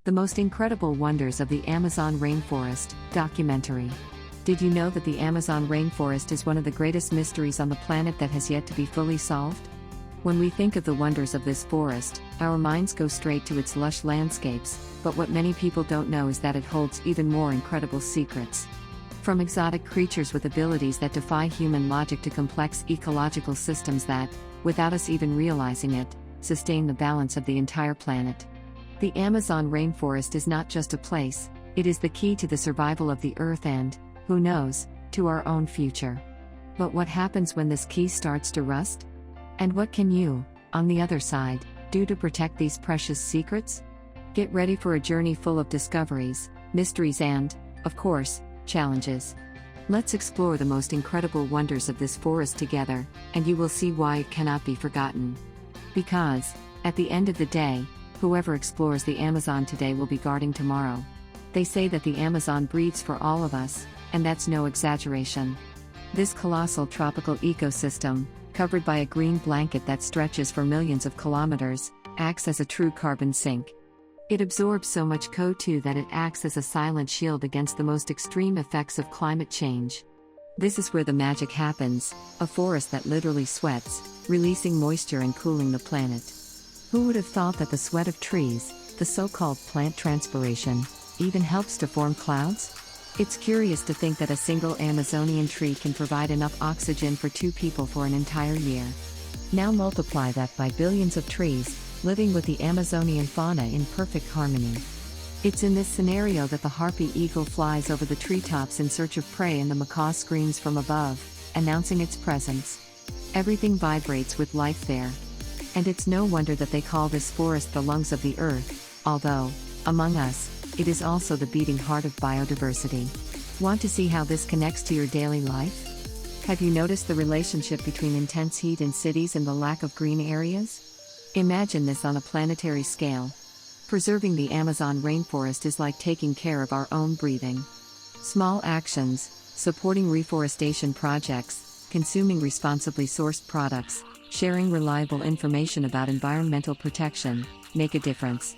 The Most Incredible Wonders of the Amazon Rainforest documentary. Did you know that the Amazon rainforest is one of the greatest mysteries on the planet that has yet to be fully solved? When we think of the wonders of this forest, our minds go straight to its lush landscapes, but what many people don't know is that it holds even more incredible secrets. From exotic creatures with abilities that defy human logic to complex ecological systems that, without us even realizing it, sustain the balance of the entire planet. The Amazon rainforest is not just a place, it is the key to the survival of the Earth and, who knows, to our own future. But what happens when this key starts to rust? And what can you, on the other side, do to protect these precious secrets? Get ready for a journey full of discoveries, mysteries and, of course, challenges. Let's explore the most incredible wonders of this forest together, and you will see why it cannot be forgotten. Because, at the end of the day, whoever explores the Amazon today will be guarding tomorrow. They say that the Amazon breathes for all of us, and that's no exaggeration. This colossal tropical ecosystem, covered by a green blanket that stretches for millions of kilometers, acts as a true carbon sink. It absorbs so much CO2 that it acts as a silent shield against the most extreme effects of climate change. This is where the magic happens, a forest that literally sweats, releasing moisture and cooling the planet. Who would have thought that the sweat of trees, the so-called plant transpiration, even helps to form clouds? It's curious to think that a single Amazonian tree can provide enough oxygen for 2 people for an entire year. Now multiply that by billions of trees, living with the Amazonian fauna in perfect harmony. It's in this scenario that the harpy eagle flies over the treetops in search of prey and the macaw screams from above, announcing its presence. Everything vibrates with life there. And it's no wonder that they call this forest the lungs of the earth, although, among us, it is also the beating heart of biodiversity. Want to see how this connects to your daily life? Have you noticed the relationship between intense heat in cities and the lack of green areas? Imagine this on a planetary scale. Preserving the Amazon rainforest is like taking care of our own breathing. Small actions, supporting reforestation projects, consuming responsibly sourced products, sharing reliable information about environmental protection, make a difference.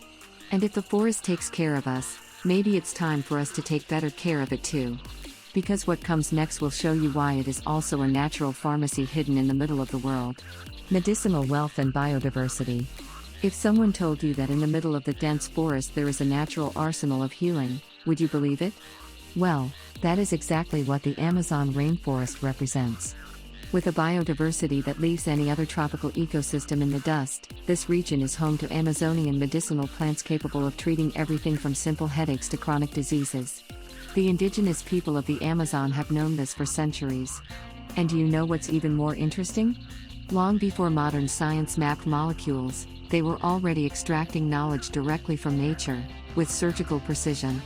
And if the forest takes care of us, maybe it's time for us to take better care of it too. Because what comes next will show you why it is also a natural pharmacy hidden in the middle of the world. Medicinal wealth and biodiversity. If someone told you that in the middle of the dense forest there is a natural arsenal of healing, would you believe it? Well, that is exactly what the Amazon rainforest represents. With a biodiversity that leaves any other tropical ecosystem in the dust, this region is home to Amazonian medicinal plants capable of treating everything from simple headaches to chronic diseases. The indigenous people of the Amazon have known this for centuries. And do you know what's even more interesting? Long before modern science mapped molecules, they were already extracting knowledge directly from nature, with surgical precision.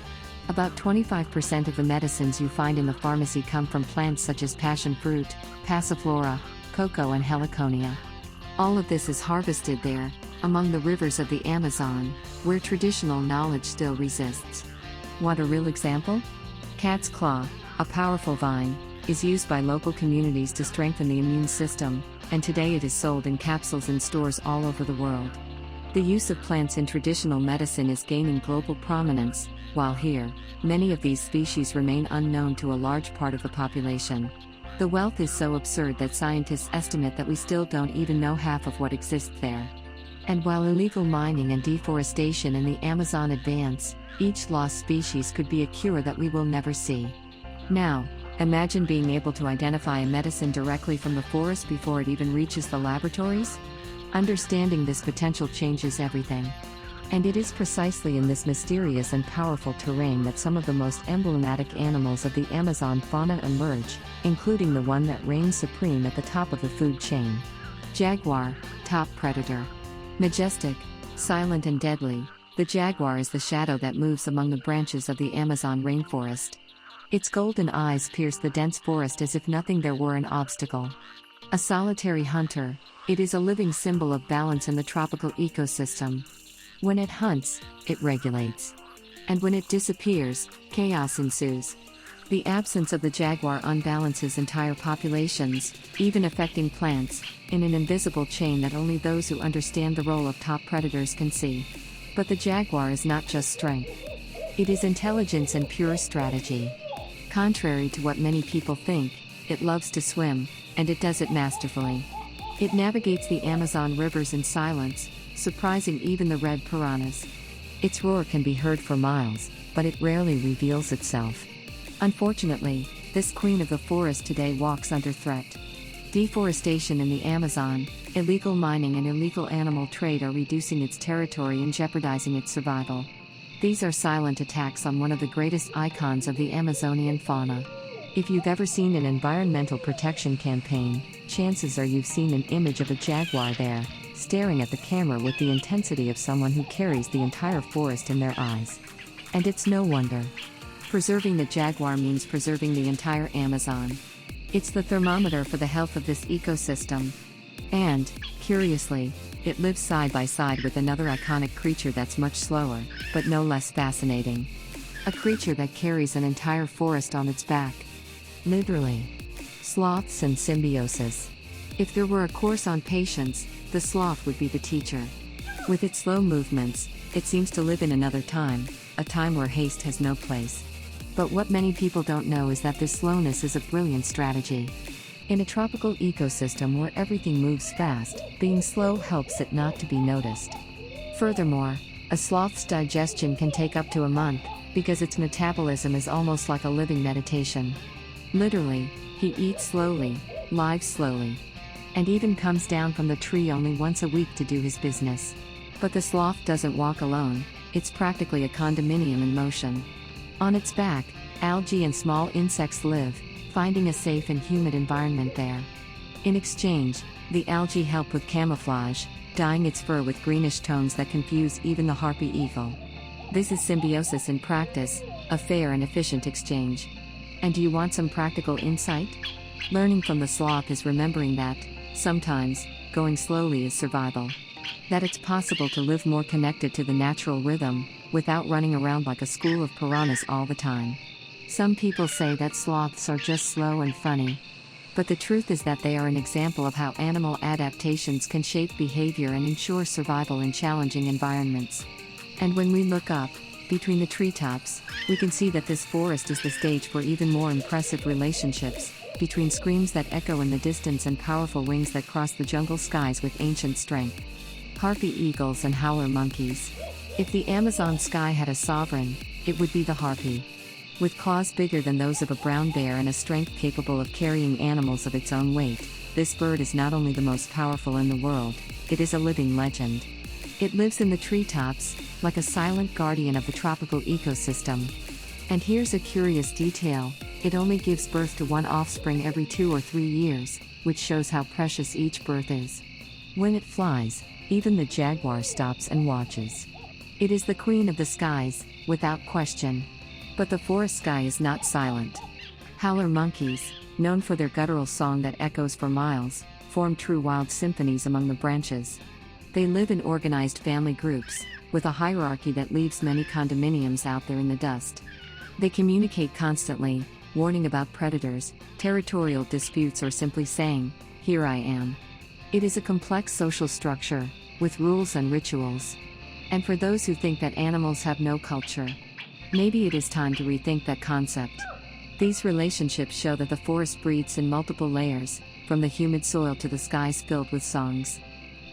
About 25% of the medicines you find in the pharmacy come from plants such as passion fruit, passiflora, cocoa and heliconia. All of this is harvested there, among the rivers of the Amazon, where traditional knowledge still resists. Want a real example? Cat's claw, a powerful vine, is used by local communities to strengthen the immune system, and today it is sold in capsules in stores all over the world. The use of plants in traditional medicine is gaining global prominence, while here, many of these species remain unknown to a large part of the population. The wealth is so absurd that scientists estimate that we still don't even know half of what exists there. And while illegal mining and deforestation in the Amazon advance, each lost species could be a cure that we will never see. Now, imagine being able to identify a medicine directly from the forest before it even reaches the laboratories? Understanding this potential changes everything. And it is precisely in this mysterious and powerful terrain that some of the most emblematic animals of the Amazon fauna emerge, including the one that reigns supreme at the top of the food chain. Jaguar, top predator. Majestic, silent and deadly, the jaguar is the shadow that moves among the branches of the Amazon rainforest. Its golden eyes pierce the dense forest as if nothing there were an obstacle. A solitary hunter, it is a living symbol of balance in the tropical ecosystem. When it hunts, it regulates. And when it disappears, chaos ensues. The absence of the jaguar unbalances entire populations, even affecting plants, in an invisible chain that only those who understand the role of top predators can see. But the jaguar is not just strength. It is intelligence and pure strategy. Contrary to what many people think, it loves to swim, and it does it masterfully. It navigates the Amazon rivers in silence, surprising even the red piranhas. Its roar can be heard for miles, but it rarely reveals itself. Unfortunately, this queen of the forest today walks under threat. Deforestation in the Amazon, illegal mining and illegal animal trade are reducing its territory and jeopardizing its survival. These are silent attacks on one of the greatest icons of the Amazonian fauna. If you've ever seen an environmental protection campaign, chances are you've seen an image of a jaguar there, staring at the camera with the intensity of someone who carries the entire forest in their eyes. And it's no wonder. Preserving the jaguar means preserving the entire Amazon. It's the thermometer for the health of this ecosystem. And, curiously, it lives side by side with another iconic creature that's much slower, but no less fascinating. A creature that carries an entire forest on its back. Literally. Sloths and symbiosis. If there were a course on patience, the sloth would be the teacher. With its slow movements, it seems to live in another time, a time where haste has no place. But what many people don't know is that this slowness is a brilliant strategy. In a tropical ecosystem where everything moves fast, being slow helps it not to be noticed. Furthermore, a sloth's digestion can take up to a month, because its metabolism is almost like a living meditation. Literally, he eats slowly, lives slowly, and even comes down from the tree only once a week to do his business. But the sloth doesn't walk alone, it's practically a condominium in motion. On its back, algae and small insects live, finding a safe and humid environment there. In exchange, the algae help with camouflage, dyeing its fur with greenish tones that confuse even the harpy eagle. This is symbiosis in practice, a fair and efficient exchange. And do you want some practical insight? Learning from the sloth is remembering that, sometimes, going slowly is survival. That it's possible to live more connected to the natural rhythm, without running around like a school of piranhas all the time. Some people say that sloths are just slow and funny. But the truth is that they are an example of how animal adaptations can shape behavior and ensure survival in challenging environments. And when we look up, between the treetops, we can see that this forest is the stage for even more impressive relationships, between screams that echo in the distance and powerful wings that cross the jungle skies with ancient strength. Harpy eagles and howler monkeys. If the Amazon sky had a sovereign, it would be the harpy. With claws bigger than those of a brown bear and a strength capable of carrying animals of its own weight, this bird is not only the most powerful in the world, it is a living legend. It lives in the treetops, like a silent guardian of the tropical ecosystem. And here's a curious detail, it only gives birth to one offspring every 2 or 3 years, which shows how precious each birth is. When it flies, even the jaguar stops and watches. It is the queen of the skies, without question. But the forest sky is not silent. Howler monkeys, known for their guttural song that echoes for miles, form true wild symphonies among the branches. They live in organized family groups, with a hierarchy that leaves many condominiums out there in the dust. They communicate constantly, warning about predators, territorial disputes, or simply saying, "Here I am." It is a complex social structure, with rules and rituals. And for those who think that animals have no culture, maybe it is time to rethink that concept. These relationships show that the forest breathes in multiple layers, from the humid soil to the skies filled with songs.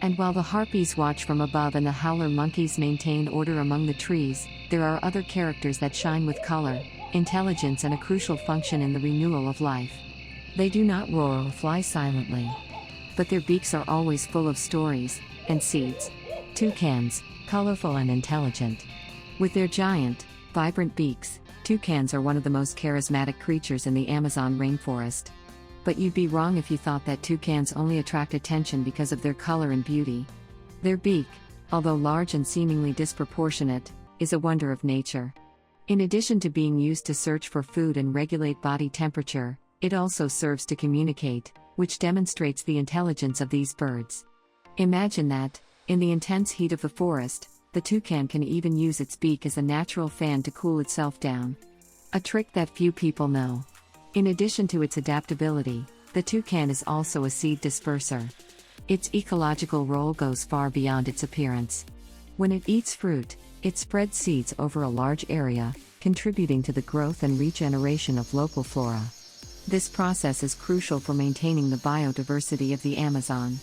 And while the harpies watch from above and the howler monkeys maintain order among the trees, there are other characters that shine with color, intelligence, and a crucial function in the renewal of life. They do not roar or fly silently. But their beaks are always full of stories and seeds. Toucans, colorful and intelligent. With their giant, vibrant beaks, toucans are one of the most charismatic creatures in the Amazon rainforest. But you'd be wrong if you thought that toucans only attract attention because of their color and beauty. Their beak, although large and seemingly disproportionate, is a wonder of nature. In addition to being used to search for food and regulate body temperature, it also serves to communicate, which demonstrates the intelligence of these birds. Imagine that, in the intense heat of the forest, the toucan can even use its beak as a natural fan to cool itself down. A trick that few people know. In addition to its adaptability, the toucan is also a seed disperser. Its ecological role goes far beyond its appearance. When it eats fruit, it spreads seeds over a large area, contributing to the growth and regeneration of local flora. This process is crucial for maintaining the biodiversity of the Amazon.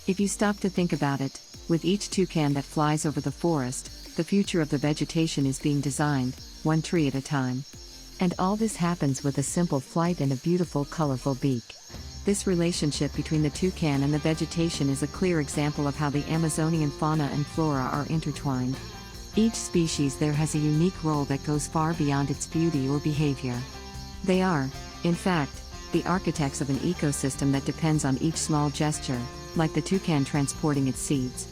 If you stop to think about it, with each toucan that flies over the forest, the future of the vegetation is being designed, one tree at a time. And all this happens with a simple flight and a beautiful, colorful beak. This relationship between the toucan and the vegetation is a clear example of how the Amazonian fauna and flora are intertwined. Each species there has a unique role that goes far beyond its beauty or behavior. They are, in fact, the architects of an ecosystem that depends on each small gesture, like the toucan transporting its seeds.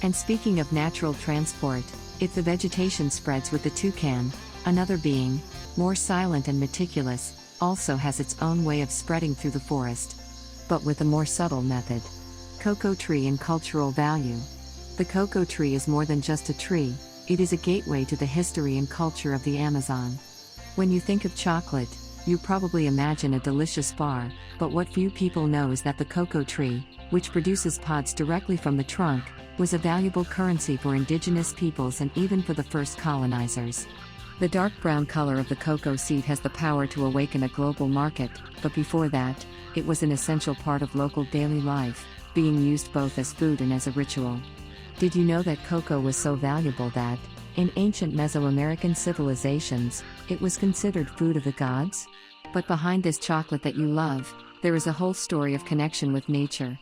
And speaking of natural transport, if the vegetation spreads with the toucan, another being, more silent and meticulous, also has its own way of spreading through the forest. But with a more subtle method. Cocoa tree and cultural value. The cocoa tree is more than just a tree, it is a gateway to the history and culture of the Amazon. When you think of chocolate, you probably imagine a delicious bar, but what few people know is that the cocoa tree, which produces pods directly from the trunk, was a valuable currency for indigenous peoples and even for the first colonizers. The dark brown color of the cocoa seed has the power to awaken a global market, but before that, it was an essential part of local daily life, being used both as food and as a ritual. Did you know that cocoa was so valuable that, in ancient Mesoamerican civilizations, it was considered food of the gods? But behind this chocolate that you love, there is a whole story of connection with nature.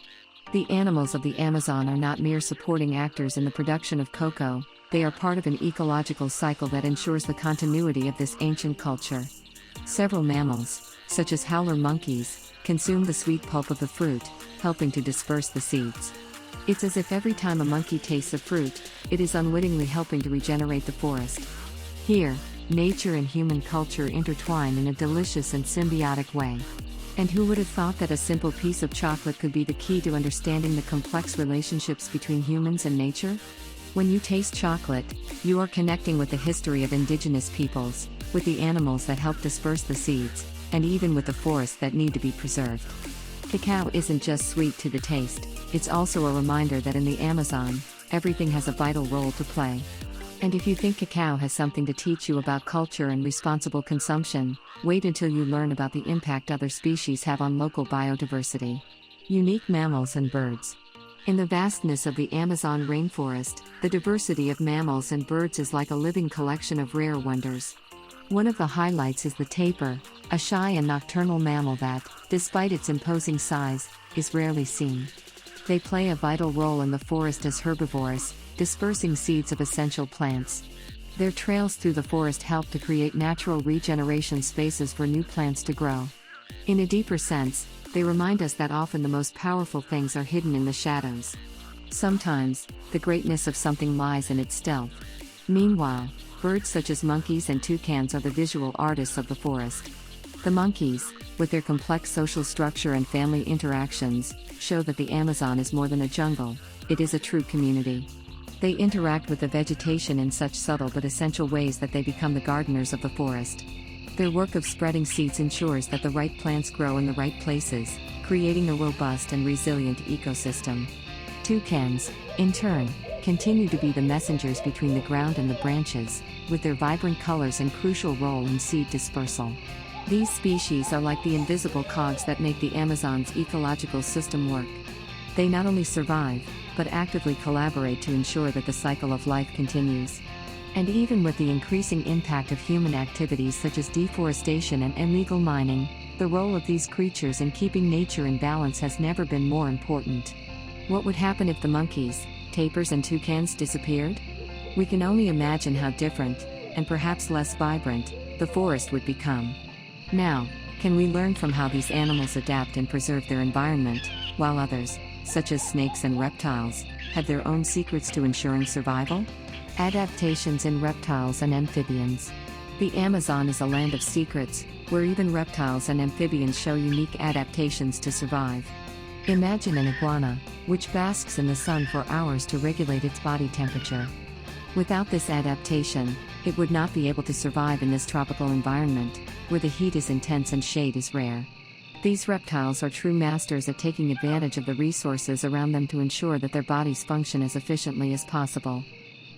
The animals of the Amazon are not mere supporting actors in the production of cocoa, they are part of an ecological cycle that ensures the continuity of this ancient culture. Several mammals, such as howler monkeys, consume the sweet pulp of the fruit, helping to disperse the seeds. It's as if every time a monkey tastes a fruit, it is unwittingly helping to regenerate the forest. Here, nature and human culture intertwine in a delicious and symbiotic way. And who would have thought that a simple piece of chocolate could be the key to understanding the complex relationships between humans and nature? When you taste chocolate, you are connecting with the history of indigenous peoples, with the animals that help disperse the seeds, and even with the forests that need to be preserved. Cacao isn't just sweet to the taste, it's also a reminder that in the Amazon, everything has a vital role to play. And if you think cacao has something to teach you about culture and responsible consumption, wait until you learn about the impact other species have on local biodiversity. Unique mammals and birds. In the vastness of the Amazon rainforest, the diversity of mammals and birds is like a living collection of rare wonders. One of the highlights is the tapir, a shy and nocturnal mammal that, despite its imposing size, is rarely seen. They play a vital role in the forest as herbivores, dispersing seeds of essential plants. Their trails through the forest help to create natural regeneration spaces for new plants to grow. In a deeper sense, they remind us that often the most powerful things are hidden in the shadows. Sometimes, the greatness of something lies in its stealth. Meanwhile, birds such as monkeys and toucans are the visual artists of the forest. The monkeys, with their complex social structure and family interactions, show that the Amazon is more than a jungle, it is a true community. They interact with the vegetation in such subtle but essential ways that they become the gardeners of the forest. Their work of spreading seeds ensures that the right plants grow in the right places, creating a robust and resilient ecosystem. Toucans, in turn, continue to be the messengers between the ground and the branches, with their vibrant colors and crucial role in seed dispersal. These species are like the invisible cogs that make the Amazon's ecological system work. They not only survive, but actively collaborate to ensure that the cycle of life continues. And even with the increasing impact of human activities such as deforestation and illegal mining, the role of these creatures in keeping nature in balance has never been more important. What would happen if the monkeys, tapirs and toucans disappeared? We can only imagine how different, and perhaps less vibrant, the forest would become. Now, can we learn from how these animals adapt and preserve their environment, while others, such as snakes and reptiles, have their own secrets to ensuring survival? Adaptations in reptiles and amphibians. The Amazon is a land of secrets, where even reptiles and amphibians show unique adaptations to survive. Imagine an iguana, which basks in the sun for hours to regulate its body temperature. Without this adaptation, it would not be able to survive in this tropical environment, where the heat is intense and shade is rare. These reptiles are true masters at taking advantage of the resources around them to ensure that their bodies function as efficiently as possible.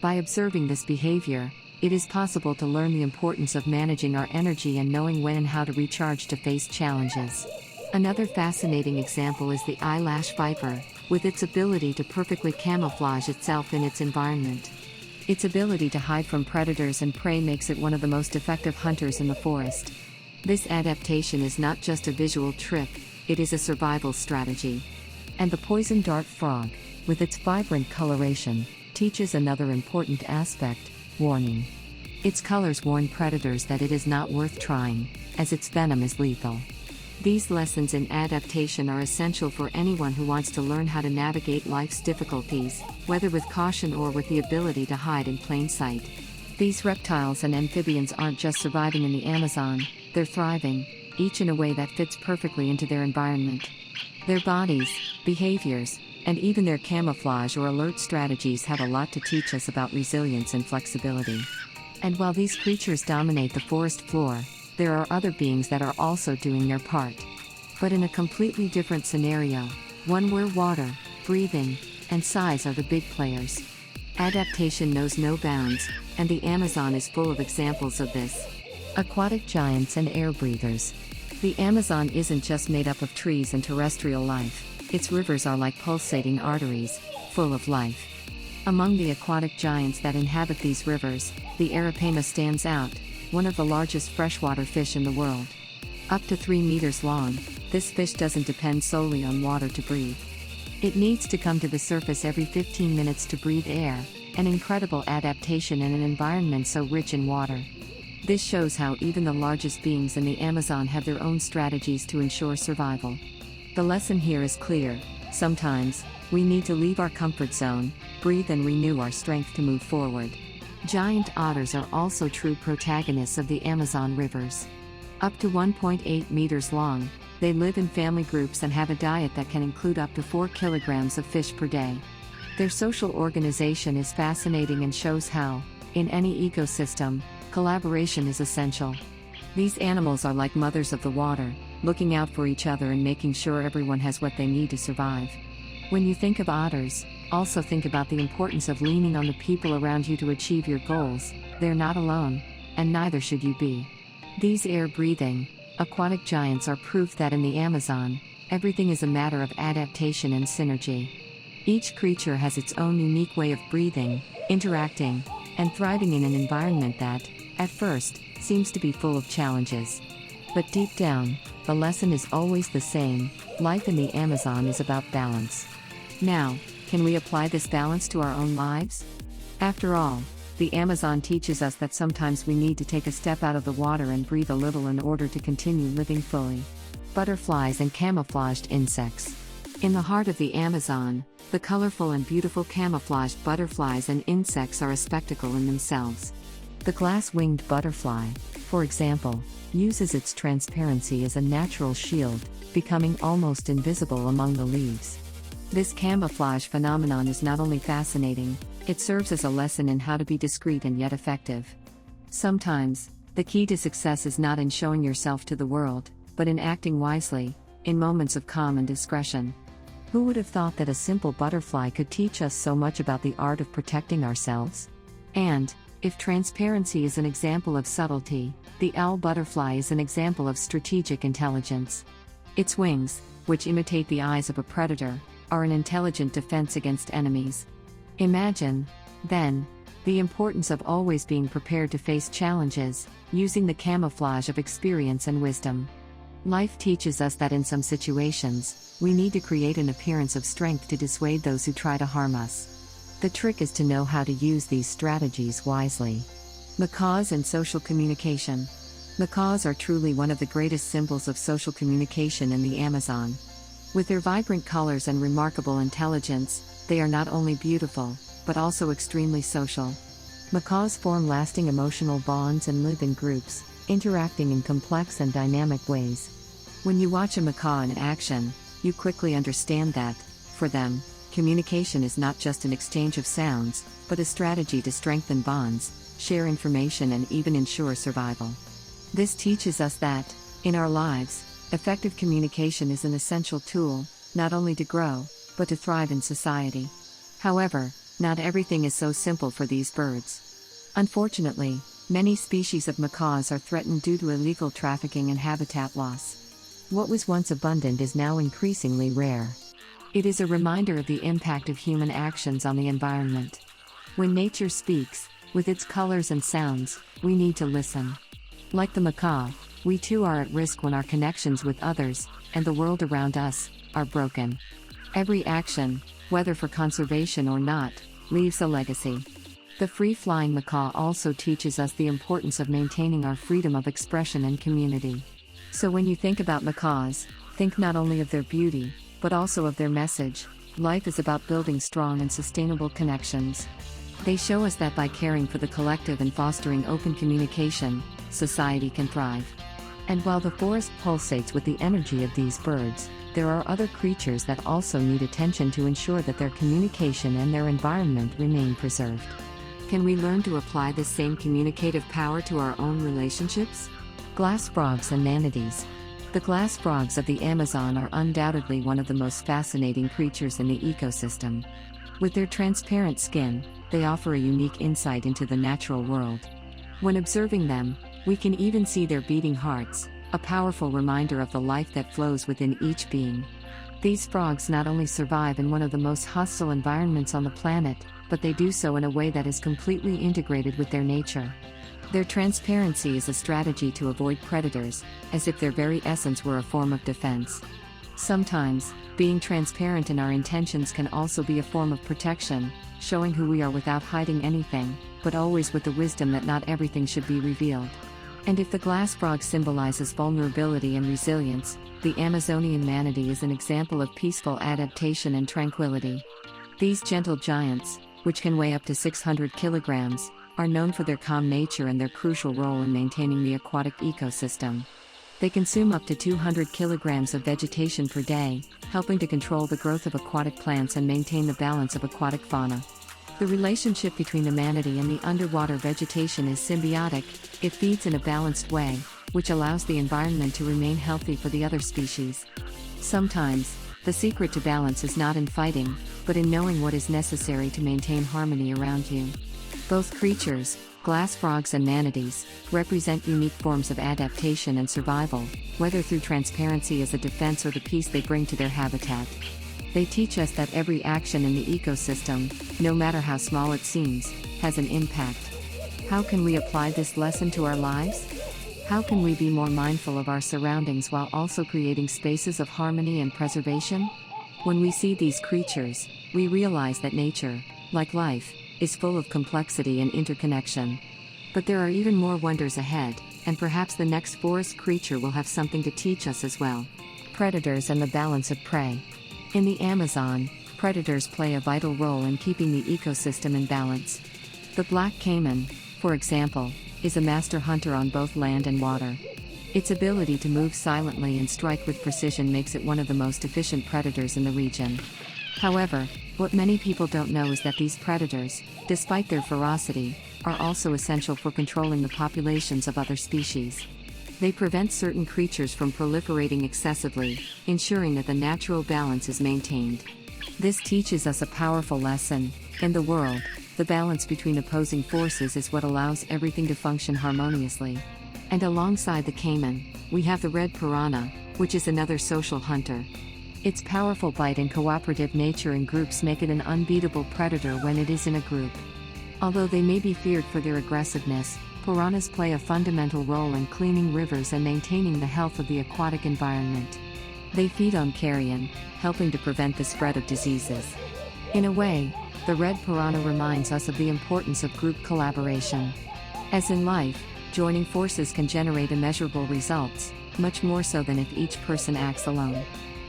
By observing this behavior, it is possible to learn the importance of managing our energy and knowing when and how to recharge to face challenges. Another fascinating example is the eyelash viper, with its ability to perfectly camouflage itself in its environment. Its ability to hide from predators and prey makes it one of the most effective hunters in the forest. This adaptation is not just a visual trick, it is a survival strategy. And the poison dart frog, with its vibrant coloration, teaches another important aspect: warning. Its colors warn predators that it is not worth trying, as its venom is lethal. These lessons in adaptation are essential for anyone who wants to learn how to navigate life's difficulties, whether with caution or with the ability to hide in plain sight. These reptiles and amphibians aren't just surviving in the Amazon, they're thriving, each in a way that fits perfectly into their environment. Their bodies, behaviors, and even their camouflage or alert strategies have a lot to teach us about resilience and flexibility. And while these creatures dominate the forest floor, there are other beings that are also doing their part. But in a completely different scenario, one where water, breathing, and size are the big players. Adaptation knows no bounds, and the Amazon is full of examples of this. Aquatic giants and air breathers. The Amazon isn't just made up of trees and terrestrial life. Its rivers are like pulsating arteries, full of life. Among the aquatic giants that inhabit these rivers, the arapaima stands out, one of the largest freshwater fish in the world. Up to 3 meters long, this fish doesn't depend solely on water to breathe. It needs to come to the surface every 15 minutes to breathe air, an incredible adaptation in an environment so rich in water. This shows how even the largest beings in the Amazon have their own strategies to ensure survival. The lesson here is clear: sometimes, we need to leave our comfort zone, breathe and renew our strength to move forward. Giant otters are also true protagonists of the Amazon rivers. Up to 1.8 meters long, they live in family groups and have a diet that can include up to 4 kilograms of fish per day. Their social organization is fascinating and shows how, in any ecosystem, collaboration is essential. These animals are like mothers of the water, looking out for each other and making sure everyone has what they need to survive. When you think of otters, also think about the importance of leaning on the people around you to achieve your goals. They're not alone, and neither should you be. These air-breathing, aquatic giants are proof that in the Amazon, everything is a matter of adaptation and synergy. Each creature has its own unique way of breathing, interacting, and thriving in an environment that, at first, seems to be full of challenges. But deep down, the lesson is always the same: life in the Amazon is about balance. Now, can we apply this balance to our own lives? After all, the Amazon teaches us that sometimes we need to take a step out of the water and breathe a little in order to continue living fully. Butterflies and camouflaged insects. In the heart of the Amazon, the colorful and beautiful camouflaged butterflies and insects are a spectacle in themselves. The glass-winged butterfly, for example, uses its transparency as a natural shield, becoming almost invisible among the leaves. This camouflage phenomenon is not only fascinating, it serves as a lesson in how to be discreet and yet effective. Sometimes, the key to success is not in showing yourself to the world, but in acting wisely, in moments of calm and discretion. Who would have thought that a simple butterfly could teach us so much about the art of protecting ourselves? And, if transparency is an example of subtlety, the owl butterfly is an example of strategic intelligence. Its wings, which imitate the eyes of a predator, are an intelligent defense against enemies. Imagine, then, the importance of always being prepared to face challenges, using the camouflage of experience and wisdom. Life teaches us that in some situations, we need to create an appearance of strength to dissuade those who try to harm us. The trick is to know how to use these strategies wisely. Macaws and social communication. Macaws are truly one of the greatest symbols of social communication in the Amazon. With their vibrant colors and remarkable intelligence, they are not only beautiful, but also extremely social. Macaws form lasting emotional bonds and live in groups, interacting in complex and dynamic ways. When you watch a macaw in action, you quickly understand that, for them, communication is not just an exchange of sounds, but a strategy to strengthen bonds, share information and even ensure survival. This teaches us that, in our lives, effective communication is an essential tool, not only to grow, but to thrive in society. However, Not everything is so simple for these birds. Unfortunately, many species of macaws are threatened due to illegal trafficking and habitat loss. What was once abundant is now increasingly rare. It is a reminder of the impact of human actions on the environment. When nature speaks, with its colors and sounds, we need to listen. Like the macaw, we too are at risk when our connections with others, and the world around us, are broken. Every action, whether for conservation or not, leaves a legacy. The free-flying macaw also teaches us the importance of maintaining our freedom of expression and community. So when you think about macaws, think not only of their beauty, but also of their message. Life is about building strong and sustainable connections. They show us that by caring for the collective and fostering open communication, society can thrive. And while the forest pulsates with the energy of these birds, there are other creatures that also need attention to ensure that their communication and their environment remain preserved. Can we learn to apply this same communicative power to our own relationships? Glass frogs and manatees. The glass frogs of the Amazon are undoubtedly one of the most fascinating creatures in the ecosystem. With their transparent skin, they offer a unique insight into the natural world. When observing them, we can even see their beating hearts, a powerful reminder of the life that flows within each being. These frogs not only survive in one of the most hostile environments on the planet, but they do so in a way that is completely integrated with their nature. Their transparency is a strategy to avoid predators, as if their very essence were a form of defense. Sometimes, being transparent in our intentions can also be a form of protection, showing who we are without hiding anything, but always with the wisdom that not everything should be revealed. And if the glass frog symbolizes vulnerability and resilience, the Amazonian manatee is an example of peaceful adaptation and tranquility. These gentle giants, which can weigh up to 600 kilograms, are known for their calm nature and their crucial role in maintaining the aquatic ecosystem. They consume up to 200 kilograms of vegetation per day, helping to control the growth of aquatic plants and maintain the balance of aquatic fauna. The relationship between the manatee and the underwater vegetation is symbiotic. It feeds in a balanced way, which allows the environment to remain healthy for the other species. Sometimes, the secret to balance is not in fighting, but in knowing what is necessary to maintain harmony around you. Both creatures, glass frogs and manatees, represent unique forms of adaptation and survival, whether through transparency as a defense or the peace they bring to their habitat. They teach us that every action in the ecosystem, no matter how small it seems, has an impact. How can we apply this lesson to our lives? How can we be more mindful of our surroundings while also creating spaces of harmony and preservation? When we see these creatures, we realize that nature, like life, is full of complexity and interconnection. But there are even more wonders ahead, and perhaps the next forest creature will have something to teach us as well. Predators and the balance of prey. In the Amazon, predators play a vital role in keeping the ecosystem in balance. The black caiman, for example, is a master hunter on both land and water. Its ability to move silently and strike with precision makes it one of the most efficient predators in the region. However, what many people don't know is that these predators, despite their ferocity, are also essential for controlling the populations of other species. They prevent certain creatures from proliferating excessively, ensuring that the natural balance is maintained. This teaches us a powerful lesson. In the world, the balance between opposing forces is what allows everything to function harmoniously. And alongside the caiman, we have the red piranha, which is another social hunter. Its powerful bite and cooperative nature in groups make it an unbeatable predator when it is in a group. Although they may be feared for their aggressiveness, piranhas play a fundamental role in cleaning rivers and maintaining the health of the aquatic environment. They feed on carrion, helping to prevent the spread of diseases. In a way, the red piranha reminds us of the importance of group collaboration. As in life, joining forces can generate immeasurable results, much more so than if each person acts alone.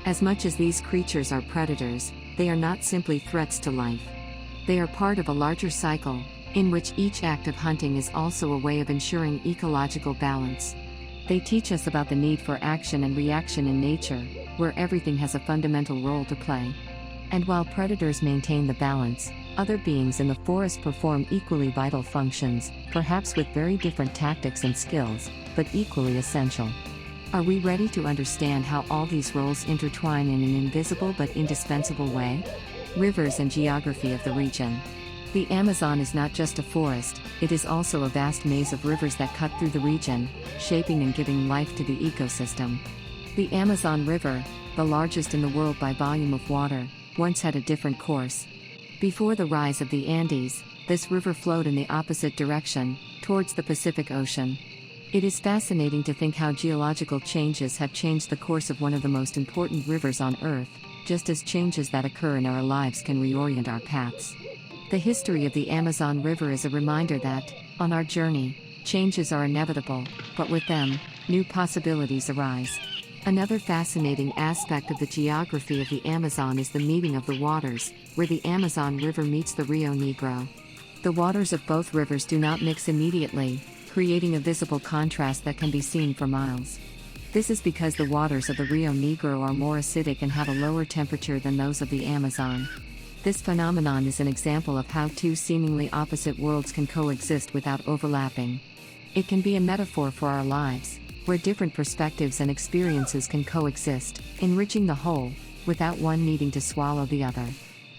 As much as these creatures are predators, they are not simply threats to life. They are part of a larger cycle, in which each act of hunting is also a way of ensuring ecological balance. They teach us about the need for action and reaction in nature, where everything has a fundamental role to play. And while predators maintain the balance, other beings in the forest perform equally vital functions, perhaps with very different tactics and skills, but equally essential. Are we ready to understand how all these roles intertwine in an invisible but indispensable way? Rivers and geography of the region. The Amazon is not just a forest, it is also a vast maze of rivers that cut through the region, shaping and giving life to the ecosystem. The Amazon River, the largest in the world by volume of water, once had a different course. Before the rise of the Andes, this river flowed in the opposite direction, towards the Pacific Ocean. It is fascinating to think how geological changes have changed the course of one of the most important rivers on Earth, just as changes that occur in our lives can reorient our paths. The history of the Amazon River is a reminder that, on our journey, changes are inevitable, but with them, new possibilities arise. Another fascinating aspect of the geography of the Amazon is the meeting of the waters, where the Amazon River meets the Rio Negro. The waters of both rivers do not mix immediately, creating a visible contrast that can be seen for miles. This is because the waters of the Rio Negro are more acidic and have a lower temperature than those of the Amazon. This phenomenon is an example of how two seemingly opposite worlds can coexist without overlapping. It can be a metaphor for our lives, where different perspectives and experiences can coexist, enriching the whole, without one needing to swallow the other.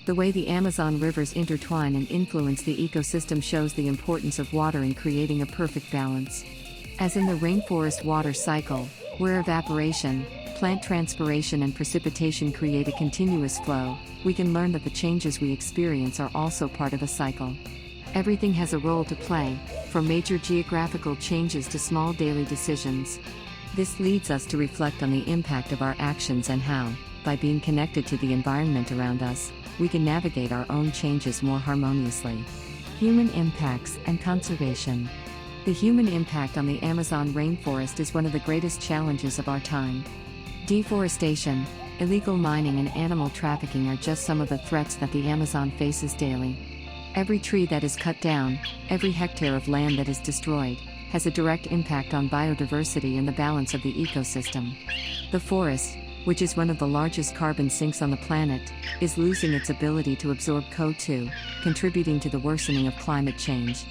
The way the Amazon rivers intertwine and influence the ecosystem shows the importance of water in creating a perfect balance. As in the rainforest water cycle, where evaporation, plant transpiration and precipitation create a continuous flow, we can learn that the changes we experience are also part of a cycle. Everything has a role to play, from major geographical changes to small daily decisions. This leads us to reflect on the impact of our actions and how, by being connected to the environment around us, we can navigate our own changes more harmoniously. Human impacts and conservation. The human impact on the Amazon rainforest is one of the greatest challenges of our time. Deforestation, illegal mining and animal trafficking are just some of the threats that the Amazon faces daily. Every tree that is cut down, every hectare of land that is destroyed, has a direct impact on biodiversity and the balance of the ecosystem. The forest, which is one of the largest carbon sinks on the planet, is losing its ability to absorb CO2, contributing to the worsening of climate change.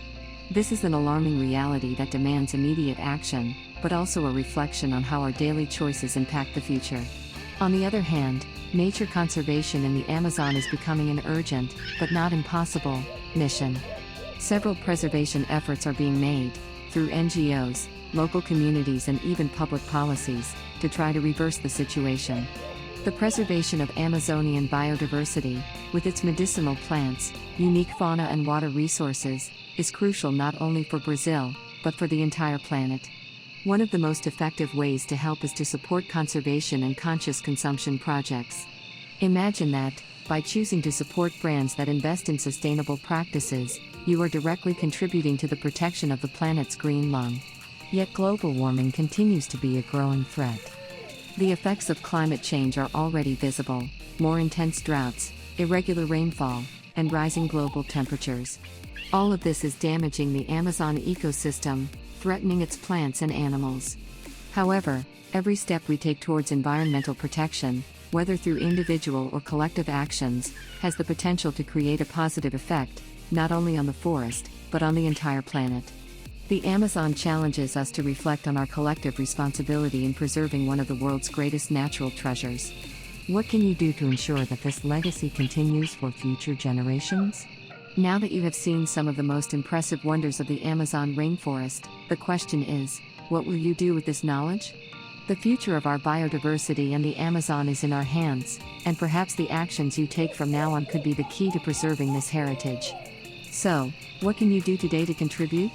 This is an alarming reality that demands immediate action, but also a reflection on how our daily choices impact the future. On the other hand, nature conservation in the Amazon is becoming an urgent, but not impossible, mission. Several preservation efforts are being made, through NGOs, local communities and even public policies, to try to reverse the situation. The preservation of Amazonian biodiversity, with its medicinal plants, unique fauna and water resources, is crucial not only for Brazil, but for the entire planet. One of the most effective ways to help is to support conservation and conscious consumption projects. Imagine that, by choosing to support brands that invest in sustainable practices, you are directly contributing to the protection of the planet's green lung. Yet global warming continues to be a growing threat. The effects of climate change are already visible: more intense droughts, irregular rainfall, and rising global temperatures. All of this is damaging the Amazon ecosystem, threatening its plants and animals. However, every step we take towards environmental protection, whether through individual or collective actions, has the potential to create a positive effect, not only on the forest, but on the entire planet. The Amazon challenges us to reflect on our collective responsibility in preserving one of the world's greatest natural treasures. What can you do to ensure that this legacy continues for future generations? Now that you have seen some of the most impressive wonders of the Amazon rainforest, the question is, what will you do with this knowledge? The future of our biodiversity and the Amazon is in our hands, and perhaps the actions you take from now on could be the key to preserving this heritage. So, what can you do today to contribute?